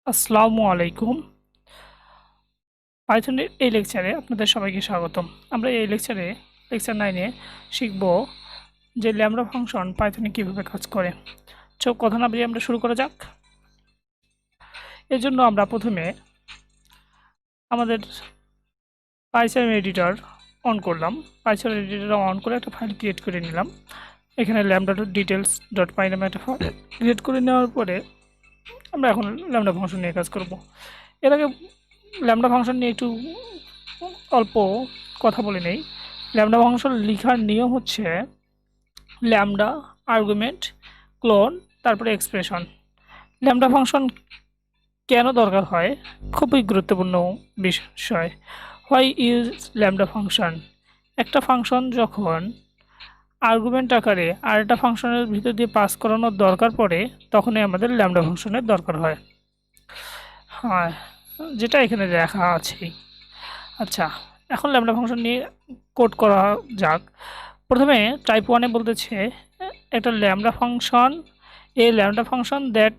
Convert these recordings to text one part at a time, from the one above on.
আসসালামু আলাইকুম। পাইথনের এই লেকচারে আপনাদের সবাইকে স্বাগতম। আমরা এই লেকচার 9-এ শিখব যে ল্যামডা ফাংশন পাইথনে কিভাবে কাজ করে। কথা না বলে আমরা শুরু করা যাক। এর জন্য আমরা প্রথমে আমাদের পাইথন এডিটর অন করলাম। পাইথন এডিটর অন করে একটা ফাইল ক্রিয়েট করে নিলাম। এখানে lambda.details.py নামে একটা ফাইল ক্রিয়েট করে নেওয়ার পরে আমরা এখন ল্যামডা ফাংশন নিয়ে কাজ করব। এর আগে ল্যামডা ফাংশন নিয়ে একটু অল্প কথা বলে নেই। ল্যামডা ফাংশন লেখার নিয়ম হচ্ছে ল্যামডা আর্গুমেন্ট ক্লোন তারপরে এক্সপ্রেশন। ল্যামডা ফাংশন কেন দরকার হয়, খুবই গুরুত্বপূর্ণ বিষয়। Why use lambda function? একটা ফাংশন যখন আর্গুমেন্ট আকারে আরেকটা ফাংশনের ভিতর দিয়ে পাস করানোর দরকার পড়ে তখনই আমাদের ল্যামডা ফাংশনের দরকার হয়। হ্যাঁ, যেটা এখানে লেখা আছে। আচ্ছা, এখন ল্যামডা ফাংশন নিয়ে কোড করা যাক। প্রথমে টাইপ 1-এ বলতেছে একটা lambda function, lambda function that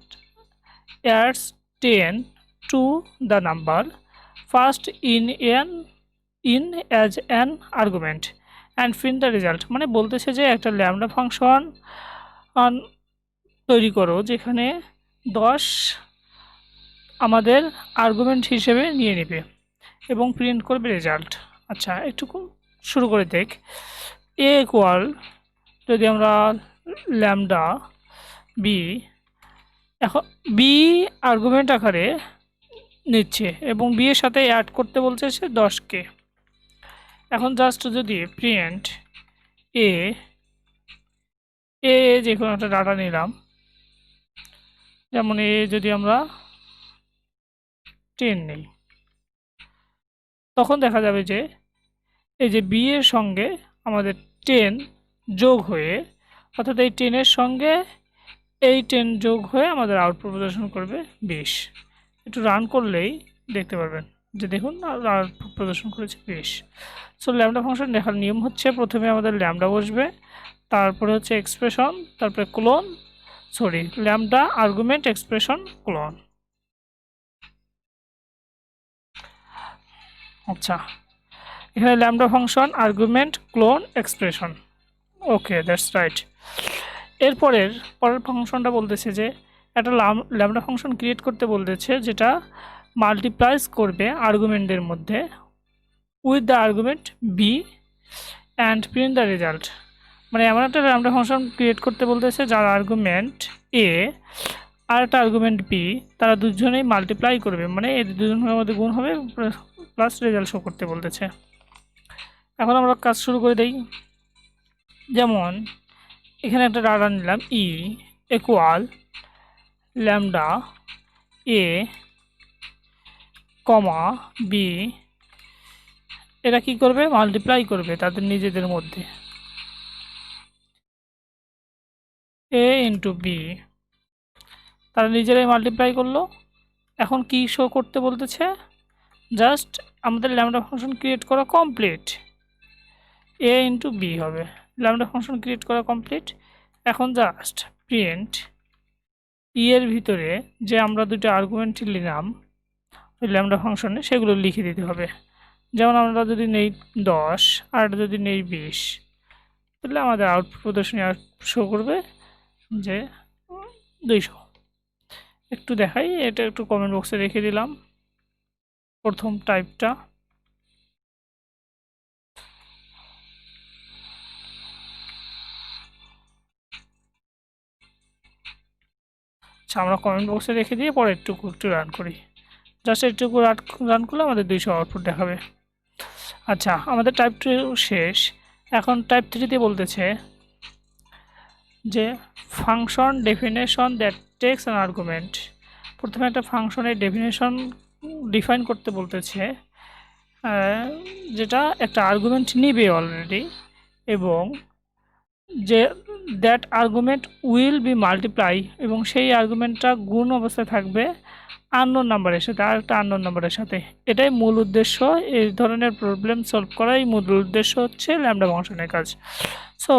adds 10 to the number first in as an argument and print the result। মানে বলতেছে যে একটা ল্যামডা ফাংশন তৈরি করো যেখানে 10 আমাদের আর্গুমেন্ট হিসেবে নিয়ে নেবে এবং প্রিন্ট করবে রেজাল্ট। আচ্ছা, একটু শুরু করে দেখ। এ ইকুয়াল, যদি আমরা ল্যামডা বি, এখন বি আর্গুমেন্ট আকারে নিচ্ছে এবং বি এর সাথে অ্যাড করতে বলছে সে 10কে। এখন জাস্ট যদি প্রিন্ট এ এ যে কোনো একটা ডাটা নিলাম, যেমন এ যদি আমরা 10 নিই, তখন দেখা যাবে যে এই যে বি এর সঙ্গে আমাদের 10 যোগ হয়ে, অর্থাৎ এই 10-এর সঙ্গে এই 10 যোগ হয়ে আমাদের আউটপুট প্রদর্শন করবে 20। একটু রান করলেই দেখতে পারবেন যে দেখুন আউটপুট প্রদর্শন করেছে 20। সো ল্যামডা ফাংশন দেখার নিয়ম হচ্ছে প্রথমে আমাদের ল্যামডা বসবে, তারপরে হচ্ছে এক্সপ্রেশন, তারপরে clone, lambda argument expression clone. আচ্ছা, এখানে lambda function argument clone expression. Okay, that's right. পরের ফাংশনটা বলতেছে যে একটা ল্যামডা ফাংশন ক্রিয়েট করতে বলতেছে যেটা মাল্টিপ্লাইজ করবে আর্গুমেন্টদের মধ্যে with the argument B and print the result. মানে এমন একটা ল্যামডা ফাংশন ক্রিয়েট করতে বলতেছে যার আর্গুমেন্ট এ আর একটা আর্গুমেন্ট বি, তারা দুজনেই মাল্টিপ্লাই করবে, মানে এই দুজনের মধ্যে গুণ হবে প্লাস রেজাল্ট শো করতে বলতেছে। এখন আমরা কাজ শুরু করে দেই। যেমন এখানে একটা ডাটা নিলাম E equal lambda A comma B, এরা কি করবে? মাল্টিপ্লাই করবে তাদের নিজেদের মধ্যে, এ ইন্টু বি, তারা নিজেরাই মাল্টিপ্লাই করলো। এখন কি শো করতে বলতেছে? জাস্ট আমাদের ল্যামডা ফাংশন ক্রিয়েট করা কমপ্লিট, এ ইন্টু বি হবে। ল্যামডা ফাংশন ক্রিয়েট করা কমপ্লিট। এখন জাস্ট প্রিন্ট ই এর ভিতরে যে আমরা দুটো আর্গুমেন্ট নিলাম ওই ল্যামডা ফাংশনে, সেগুলো লিখে দিতে হবে। যেমন আমরা যদি নেই 10 আর যদি নেই 20, তাহলে আমাদের আউটপুট প্রদর্শনী শো করবে যে 200। একটু দেখাই, এটা একটু কমেন্ট বক্সে রেখে দিলাম প্রথম টাইপটা। আচ্ছা, আমরা কমেন্ট বক্সে রেখে দিয়ে পরে একটু রান করি। জাস্ট একটু রান করলে আমাদের 200 আউটপুট দেখাবে। আচ্ছা, আমাদের টাইপ 2 শেষ। এখন টাইপ 3-তে বলতেছে যে function definition that text an argument. প্রথমে একটা ফাংশনের ডেফিনেশন ডিফাইন করতে বলতেছে যেটা একটা আর্গুমেন্ট নিবে অলরেডি, এবং যে that argument will be multiply, এবং সেই আর্গুমেন্টটা গুণ অবস্থায় থাকবে আননোন নাম্বারের সাথে, আর একটা আননোন নাম্বারের সাথে। এটাই মূল উদ্দেশ্য, এই ধরনের প্রবলেম সলভ করাই মূল উদ্দেশ্য হচ্ছে ল্যামডা ফাংশনের কাজ। সো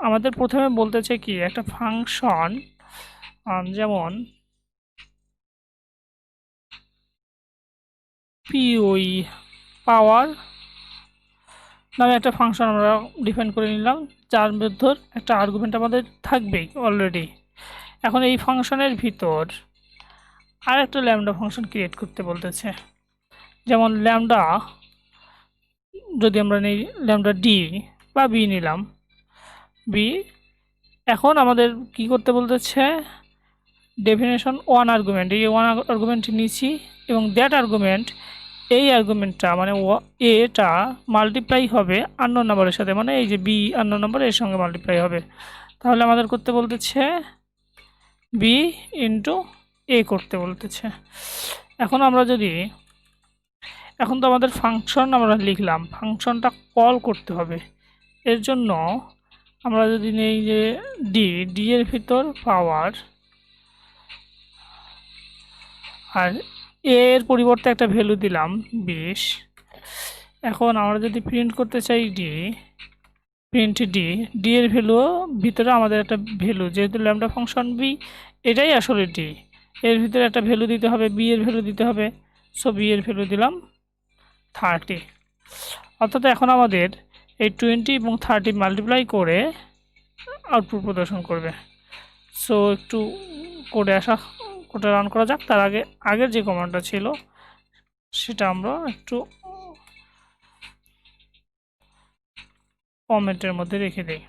আমাদের প্রথমে বলতেছে কি, একটা ফাংশন যেমন পিওই পাওয়ার নামে একটা ফাংশন আমরা ডিফাইন করে নিলাম, যার মধ্যে একটা আর্গুমেন্ট আমাদের থাকবেই অলরেডি। এখন এই ফাংশনের ভিতর আর একটা ল্যামডা ফাংশন ক্রিয়েট করতে বলতেছে, যেমন ল্যামডা, যদি আমরা নিই ল্যামডা ডি বা বি নিলাম বি। এখন আমাদের কি করতে বলতেছে, ডেফিনেশন ওয়ান আর্গুমেন্ট, এই ওয়ান আর্গুমেন্ট নিচ্ছি এবং দ্যাট আর্গুমেন্ট, এই আর্গুমেন্টটা মানে এটা মাল্টিপ্লাই হবে আননোন নাম্বারের সাথে, মানে এই যে বি আননোন নাম্বার এর সঙ্গে মাল্টিপ্লাই হবে। তাহলে আমাদের করতে বলতেছে বি ইন্টু এ করতে বলতেছে। এখন আমরা যদি, এখন তো আমাদের ফাংশন আমরা লিখলাম, ফাংশনটা কল করতে হবে। এর জন্য আমরা যদি নেই যে ডি এর ভিতর পাওয়ার, আর এর পরিবর্তে একটা ভ্যালু দিলাম 20। এখন আমরা যদি প্রিন্ট করতে চাই প্রিন্ট ডি এর ভ্যালু ভিতরে আমাদের একটা ভ্যালু, যেহেতু ল্যামডা ফাংশন বি এটাই আসলে ডি, এর ভিতরে একটা ভ্যালু দিতে হবে, বি এর ভ্যালু দিতে হবে। সো বি এর ভ্যালু দিলাম 30। অর্থাৎ এখন আমাদের এই 20 এবং 30 মাল্টিপ্লাই করে আউটপুট প্রদর্শন করবে। সো একটু কোডে রান করা যাক। তার আগে আগের যে কমান্ডটা ছিল সেটা আমরা একটু কমেন্টের মধ্যে রেখে দিই।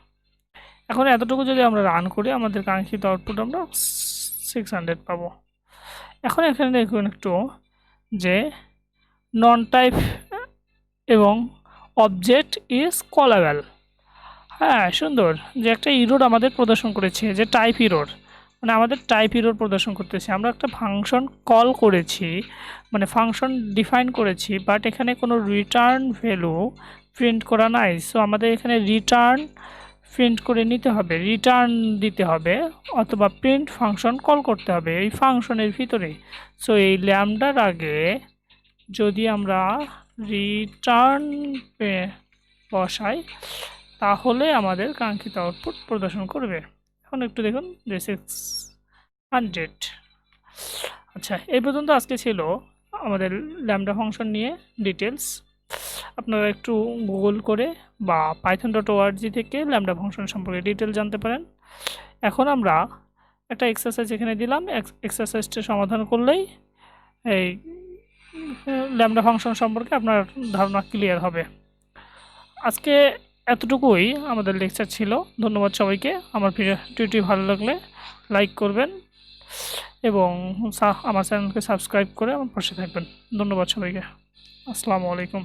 এখন এতটুকু যদি আমরা রান করি, আমাদের কাঙ্ক্ষিত আউটপুট আমরা 600 পাবো। এখন এখানে দেখুন একটু যে নন টাইপ এবং অবজেক্ট ইজ কলেবল। হ্যাঁ, সুন্দর যে একটা ইরোর আমাদের প্রদর্শন করেছে, যে টাইপ ইরোর, মানে আমাদের টাইপ ইরোর প্রদর্শন করতেছে। আমরা একটা ফাংশন কল করেছি, মানে ফাংশন ডিফাইন করেছি, বাট এখানে কোনো রিটার্ন ভ্যালু প্রিন্ট করা নাই। সো আমাদের এখানে রিটার্ন প্রিন্ট করে নিতে হবে, রিটার্ন দিতে হবে, অথবা প্রিন্ট ফাংশন কল করতে হবে এই ফাংশনের ভিতরে। সো এই ল্যামডার আগে যদি আমরা রিটার্ন বসাই, তাহলে আমাদের কাঙ্ক্ষিত আউটপুট প্রদর্শন করবে। এখন একটু দেখুন যে 600। আচ্ছা, এই পর্যন্ত আজকে ছিল আমাদের ল্যামডা ফাংশন নিয়ে ডিটেলস। আপনারা একটু গুগল করে বা python.org থেকে ল্যামডা ফাংশন সম্পর্কে ডিটেল জানতে পারেন। এখন আমরা একটা এক্সারসাইজ এখানে দিলাম, এক্সারসাইজটা সমাধান করলেই এই ল্যামডা ফাংশন সম্পর্কে আপনার ধারণা ক্লিয়ার হবে। আজকে এতটুকুই আমাদের লেকচার ছিল। ধন্যবাদ সবাইকে। আমার ভিডিওটি ভালো লাগলে লাইক করবেন এবং আমার চ্যানেলকে সাবস্ক্রাইব করে আমার পাশে থাকবেন। ধন্যবাদ সবাইকে। আসসালামু আলাইকুম।